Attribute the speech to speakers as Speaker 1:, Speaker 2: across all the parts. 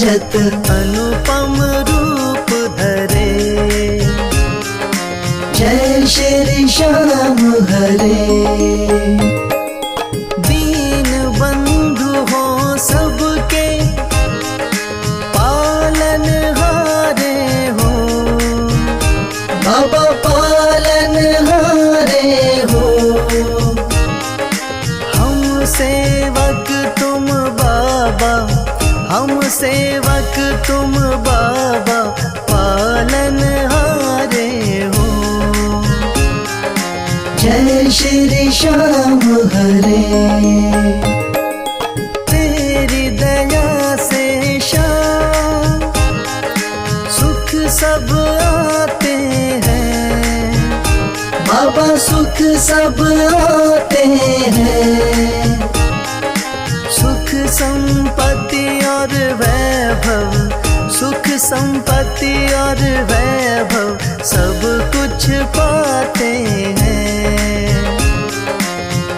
Speaker 1: विराजत अनुपम रूप धरे। जय श्री श्याम हरे। दीन बंधु हो सबके पालन हारे हो। बाबा पालन हारे हो। हम सेवक तुम बाबा, हम सेवक तुम बाबा पालन हारे हो। जय श्री श्याम हरे। तेरी दया से श्याम सुख सब आते हैं। बाबा सुख सब आते हैं। सुख संपत्ति और वैभव, सुख संपत्ति और वैभव सब कुछ पाते हैं।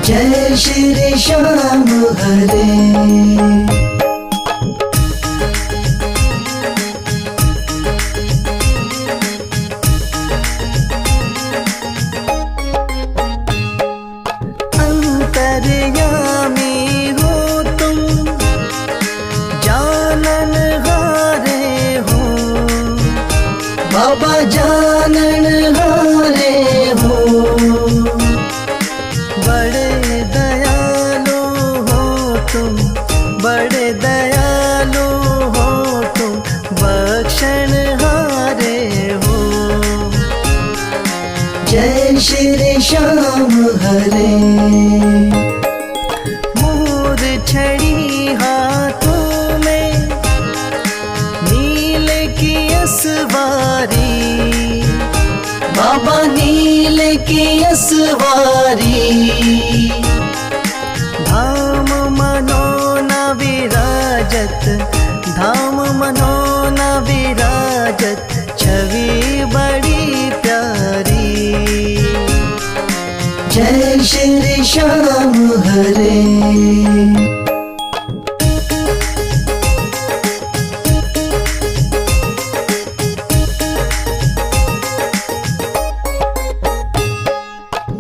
Speaker 1: जय श्री श्याम हरे। बाबा जानन हारे हो। बड़े दयालु हो तुम, बड़े दयालु हो तुम, बख्शण हारे हो। जय श्री श्याम हरे। मोर छड़ी हाथों में नील की असवारी। बाबा नील की असवारी। धाम मनोना विराजत, धाम मनोना विराजत, छवि बड़ी प्यारी। जय श्री श्याम हरे।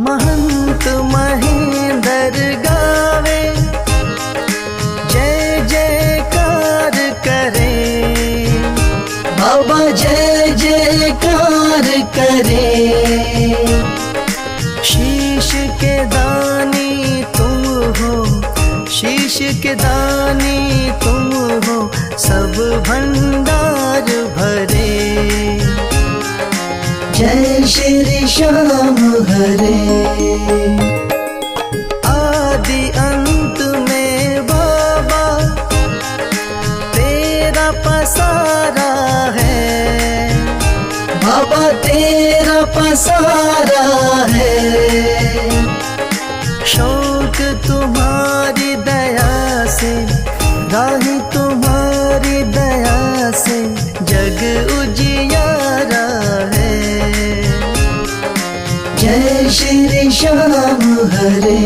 Speaker 1: महंत महेंद्र गावे जय जयकार करे। बाबा जय जयकार करे। शीश के दानी तुम हो, शीश के दानी तुम हो, सब भंडार भरे। जय श्री श्याम हरे। आदि अंत में बाबा तेरा पसारा है। बाबा तेरा पसारा है। शौक तुम्हारी दया से, राही तुम्हारी दया से जग उजियारा है। जय श्री श्याम हरे।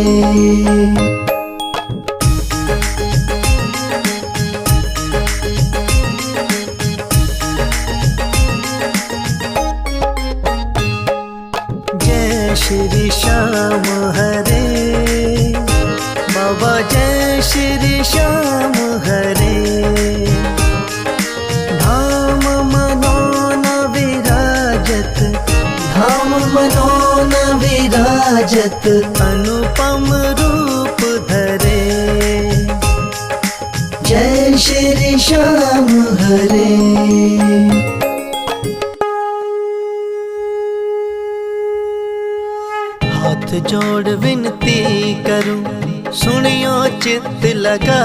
Speaker 1: जय श्री श्याम हरे। बाबा जय श्री श्याम हरे। धाम मनोना विराजत, धाम मनोना विराजत अनुपम रूप धरे। जय श्री श्याम हरे। हाथ जोड़ विनती करूं, सुनियो चित्त लगा।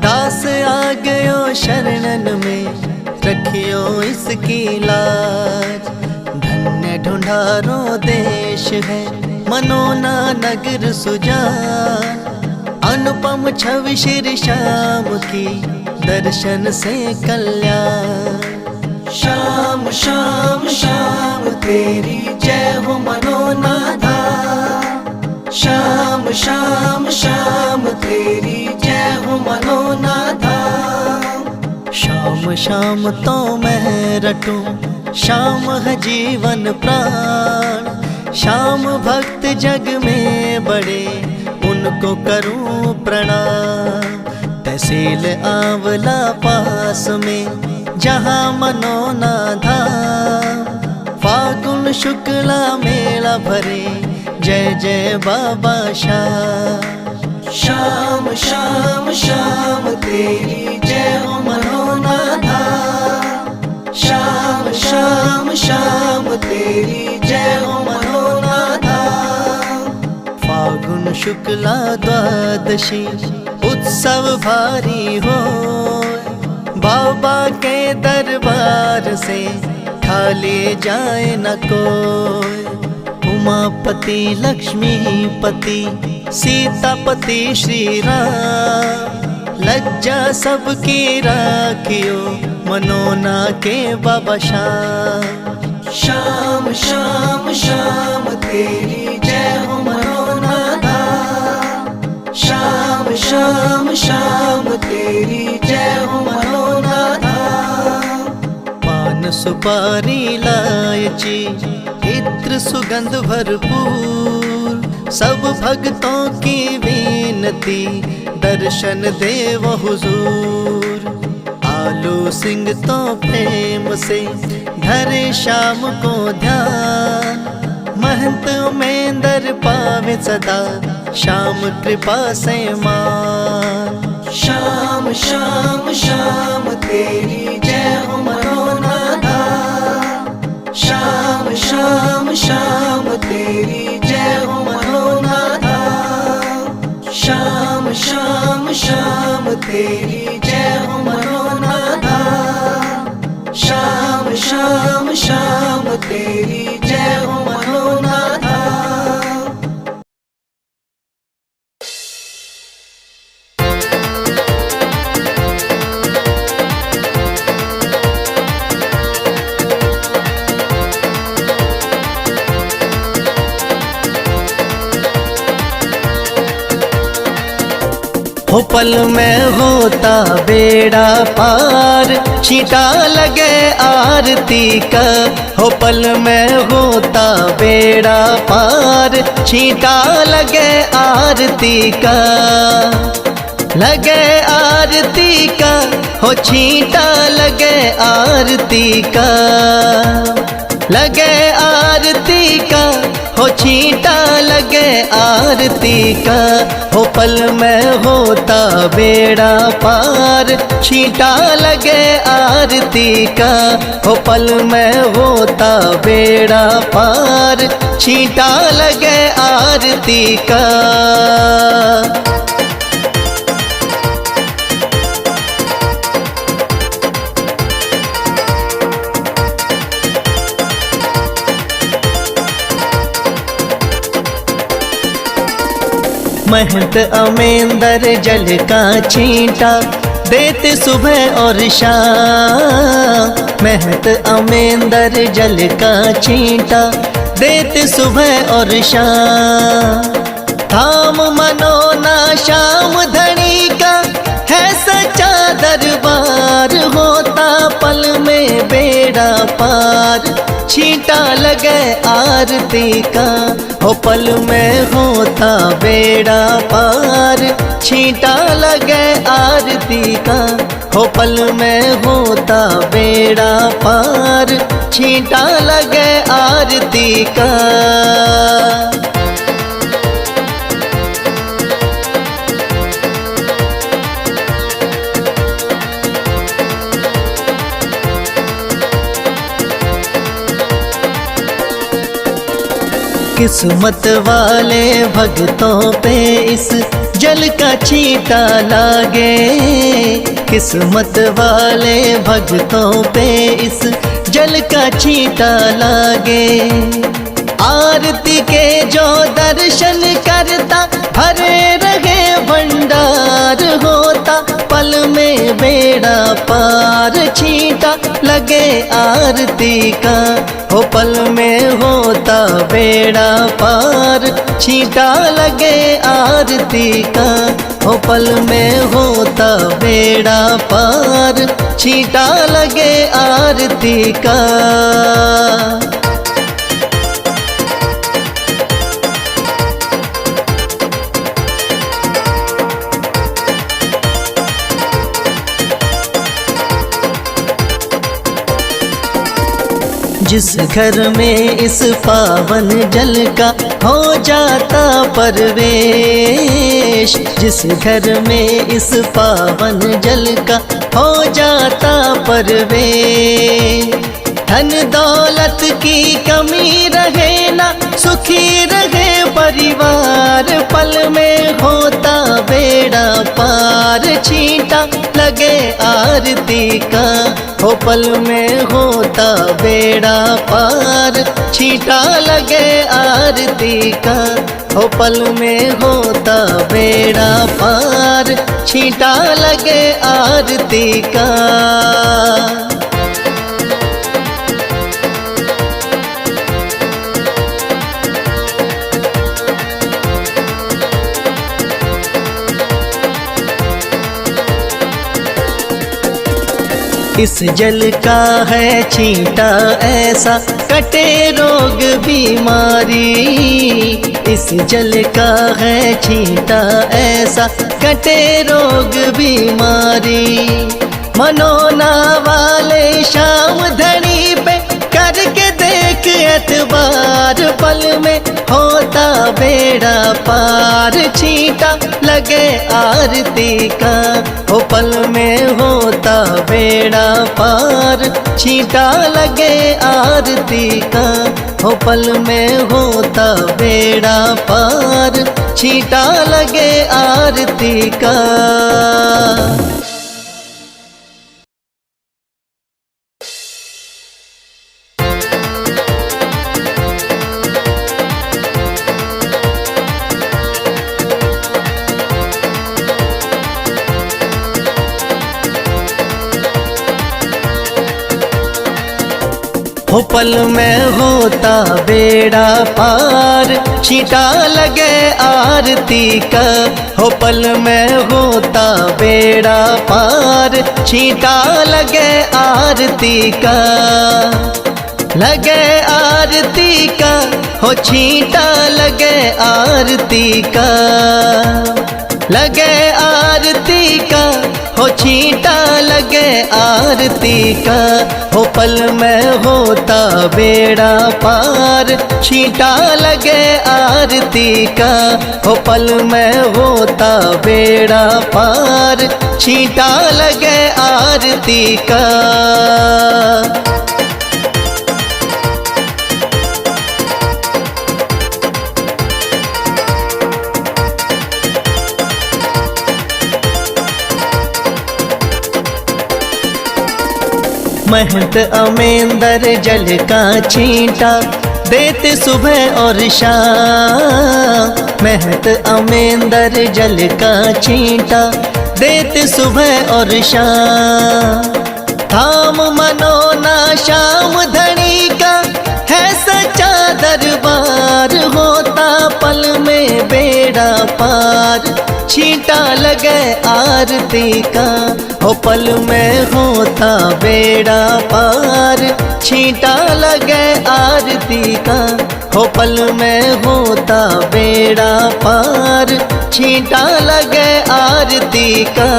Speaker 1: दास आ गयो शरणन में, रखियो इसकी लाज। धन्य ढूंढारो देश है, मनोना नगर सुजान। अनुपम छवि श्री श्याम की, दर्शन से कल्याण। श्याम श्याम श्याम तेरी जय हो मनोनाथा। श्याम श्याम श्याम तेरी जय हो मनोनाथा। शाम शाम तो मैं रटूं, शाम है जीवन प्राण। शाम भक्त जग में बड़े, उनको करूं प्रणाम। तहसील आंवला पास में जहाँ मनोना धाम। फागुन शुक्ला मेला भरे, जय जय बाबा श्याम। शाम शाम शाम तेरी जय हो मनोना धाम। शाम शाम शाम तेरी जय हो मनोना धाम। फागुन शुक्ला द्वादशी उत्सव भारी हो, बाबा के दरबार से खाली जाए न कोई। उमापति लक्ष्मीपति सीतापति श्री राम, लज्जा सबकी राखियो मनोना के बाबा श्याम। शाम शाम शाम तेरी जय हो मनोना धाम। शाम शाम शाम तेरी जय हो मनोना धाम। पान सुपारी इलायची इत्र सुगंध भरपूर, सब भक्तों की विनती दर्शन देव हुजूर। आलू सिंह तो प्रेम से धरे शाम को ध्यान, महंत उमेंदर पावे सदा श्याम कृपा से मान। शाम शाम शाम तेरी जय हो मनोना धाम। शाम शाम शाम तेरी जय हो मनोना धाम। शाम शाम शाम तेरी जय हो मनोना धाम। शाम शाम शाम तेरी जय हो मनोना धाम। हो पल में होता बेड़ा पार, छींटा लगे आरती का। हो पल में होता बेड़ा पार, छींटा लगे आरती का। लगे आरती का, हो छींटा लगे आरती का। लगे आरती का, हो छींटा लगे आरती का। हो पल में होता बेड़ा पार, छींटा लगे आरती का। हो पल में होता बेड़ा पार, छींटा लगे आरती का। महंत अमेंदर जल का छींटा देते सुबह और शाम। महंत अमेंदर जल का छींटा देते सुबह और शाम। धाम मनोना श्याम धनी का है सच्चा दरबार, होता पल में बेड़ा पार, छींटा लगे आरती का। हो पल में होता बेड़ा पार, छींटा लगे आरती का। हो पल में होता बेड़ा पार, छींटा लगे आरती का। किस्मत वाले भक्तों पे इस जल का छींटा लागे। किस्मत वाले भक्तों पे इस जल का छींटा लागे। आरती के जो दर्शन करता भरे रहे भंडार, होता पल में बेड़ा पार, छींटा लगे लगे आरती का, हो पल में होता बेड़ा पार। छींटा लगे आरती का, हो पल में होता बेड़ा पार। छींटा लगे आरती का। जिस घर में इस पावन जल का हो जाता परवेश, जिस घर में इस पावन जल का हो जाता परवेश। धन दौलत की कमी रहे ना, सुखी रहे परिवार। पल में होता बेड़ा पार। छींटा लगे आरती का, हो पल में होता बेड़ा पार। छींटा लगे आरती का, हो पल में होता बेड़ा पार। छींटा लगे आरती का। इस जल का है छींटा ऐसा, कटे रोग बीमारी। इस जल का है छींटा ऐसा, कटे रोग बीमारी। मनोना वाले शाम धनी पे करके देख एतबार। पल में होता बेड़ा पार। छींटा लगे आरती का, हो पल में होता बेड़ा पार। छींटा लगे आरती का, हो पल में होता बेड़ा पार। छींटा लगे आरती का। हो पल में होता बेड़ा पार। छींटा लगे आरती का, हो पल में होता बेड़ा पार। छींटा लगे आरती का। लगे आरती का, हो छींटा लगे आरती का। लगे आरती का, हो छींटा लगे आरती का। हो पल में होता बेड़ा पार। छींटा लगे आरती का, हो पल में होता बेड़ा पार। छींटा लगे आरती का। महंत अमेंदर जल का छींटा देते सुबह और शाम। महंत अमेंदर जल का छींटा देते सुबह और शाम। धाम मनोना श्याम धनी का है सच्चा दरबार। होता पल में बेड़ा पार। छींटा लगे आरती का, हो पल में होता बेड़ा पार। छींटा लगे आरती का, हो पल में होता बेड़ा पार। छींटा लगे आरती का।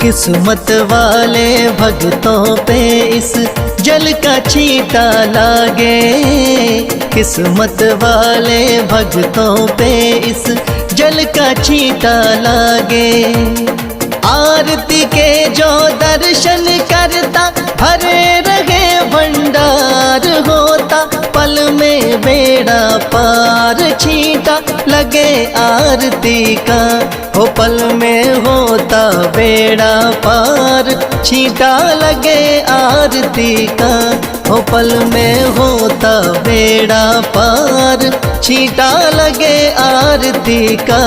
Speaker 1: किस्मत वाले भक्तों पे इस जल का छींटा लागे। किस्मत वाले भक्तों पे इस जल का छींटा लागे। आरती के जो दर्शन करता भरे रहे भंडार। होता पल में में बेड़ा पार, छींटा लगे आरती का, हो पल में होता बेड़ा पार, छींटा लगे आरती का, हो पल में होता बेड़ा पार, छींटा लगे आरती का।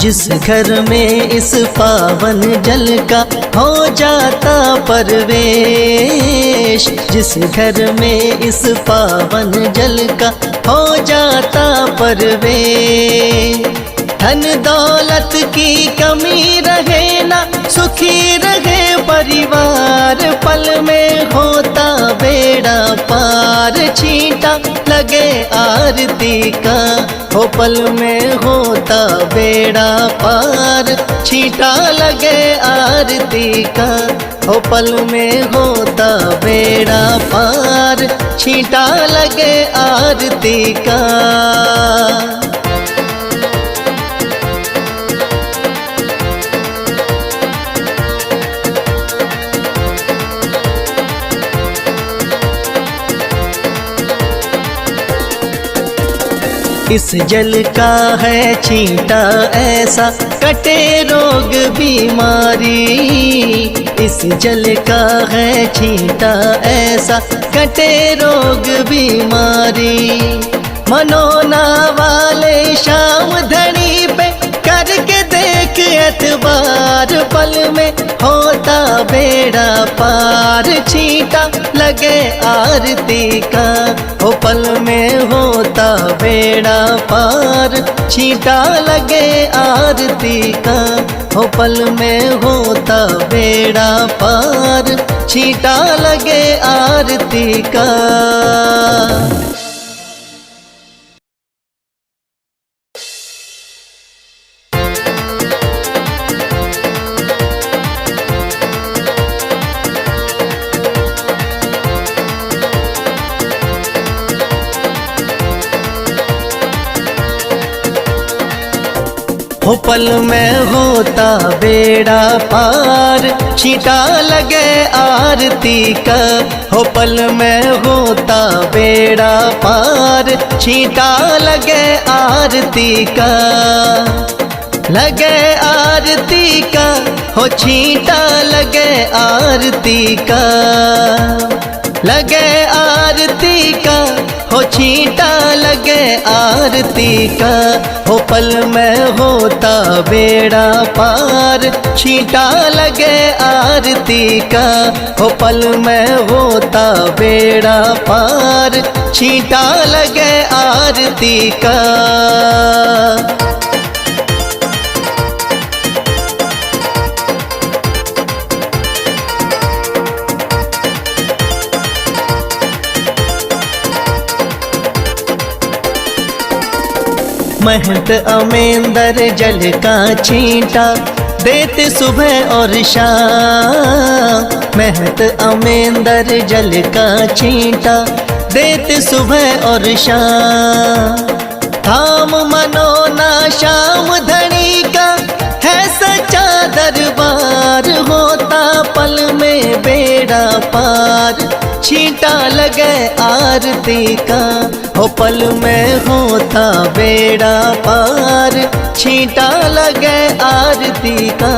Speaker 1: जिस घर में इस पावन जल का हो जाता परवेश, जिस घर में इस पावन जल का हो जाता परवेश, धन दौलत की कमी रहे ना, सुखी रहे परिवार, पल में होता बेड़ा पार, छींटा लगे आरती का, हो पल में होता बेड़ा पार, छींटा लगे आरती का, हो पल में होता बेड़ा पार, छींटा लगे आरती का। इस जल का है छींटा ऐसा, कटे रोग बीमारी, इस जल का है छींटा ऐसा, कटे रोग बीमारी, मनोना वाले शाम धनी पे करके देख एतबार, पल में होता बेड़ा पार, छींटा लगे आरती का, हो पल में होता बेड़ा पार, छींटा लगे आरती का, हो पल में होता बेड़ा पार, छींटा लगे आरती का। हो पल में होता बेड़ा पार, छींटा लगे आरती का, हो पल में होता बेड़ा पार, छींटा लगे आरती का, लगे आरती का, हो छींटा लगे आरती का, लगे आरती का, हो छींटा लगे आरती का, हो पल में होता बेड़ा पार, छींटा लगे आरती का, हो पल में होता बेड़ा पार, छींटा लगे आरती का। महंत अमेंदर जल का छींटा देते सुबह और शाम, महंत अमेंदर जल का छींटा देते सुबह और शाम, थाम मनोना श्याम धनी का है सच्चा दरबार, होता पल में बेड़ा पार, छींटा लगे आरती का, हो पल में होता बेड़ा पार, छींटा लगे आरती का,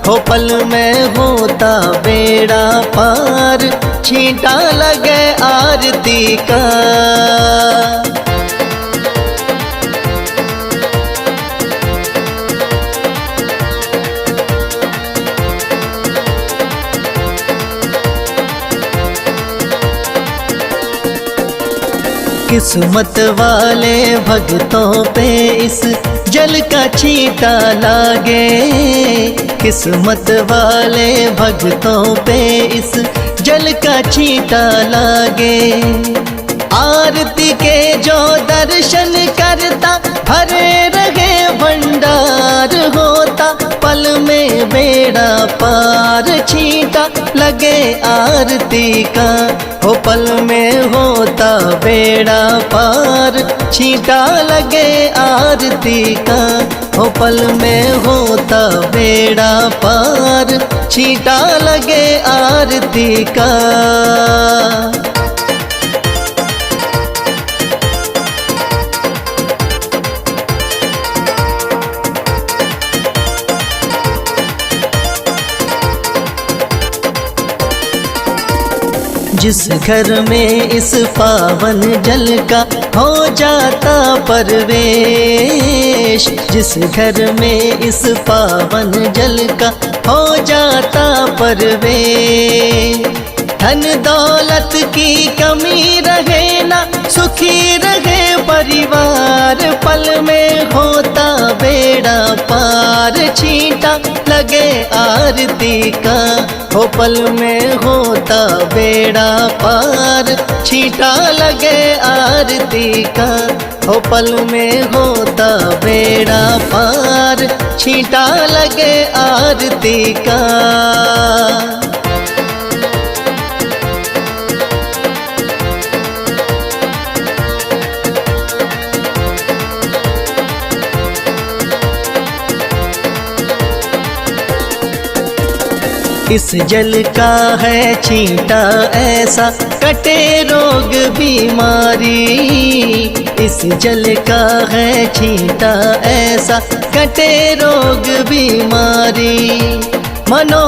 Speaker 1: हो पल में होता बेड़ा पार, छींटा लगे आरती का। किस्मत वाले भक्तों पे इस जल का छींटा लागे, किस्मत वाले भक्तों पे इस जल का छींटा लागे, आरती के जो दर्शन करता भरे रहे भंडार होता। पल में बेड़ा पार छींटा लगे आरती का, हो पल में होता बेड़ा पार छींटा लगे आरती का, हो पल में होता बेड़ा पार छींटा लगे आरती का। जिस घर में इस पावन जल का हो जाता परवेश, जिस घर में इस पावन जल का हो जाता परवेश। धन दौलत की कमी रहे ना, सुखी रहे परिवार, पल में होता बेड़ा पार छींटा लगे आरती का, हो पल में होता बेड़ा पार छींटा लगे आरती का, हो पल में होता बेड़ा पार छींटा लगे आरती का। इस जल का है छींटा ऐसा कटे रोग बीमारी, इस जल का है छींटा ऐसा कटे रोग बीमारी। मनो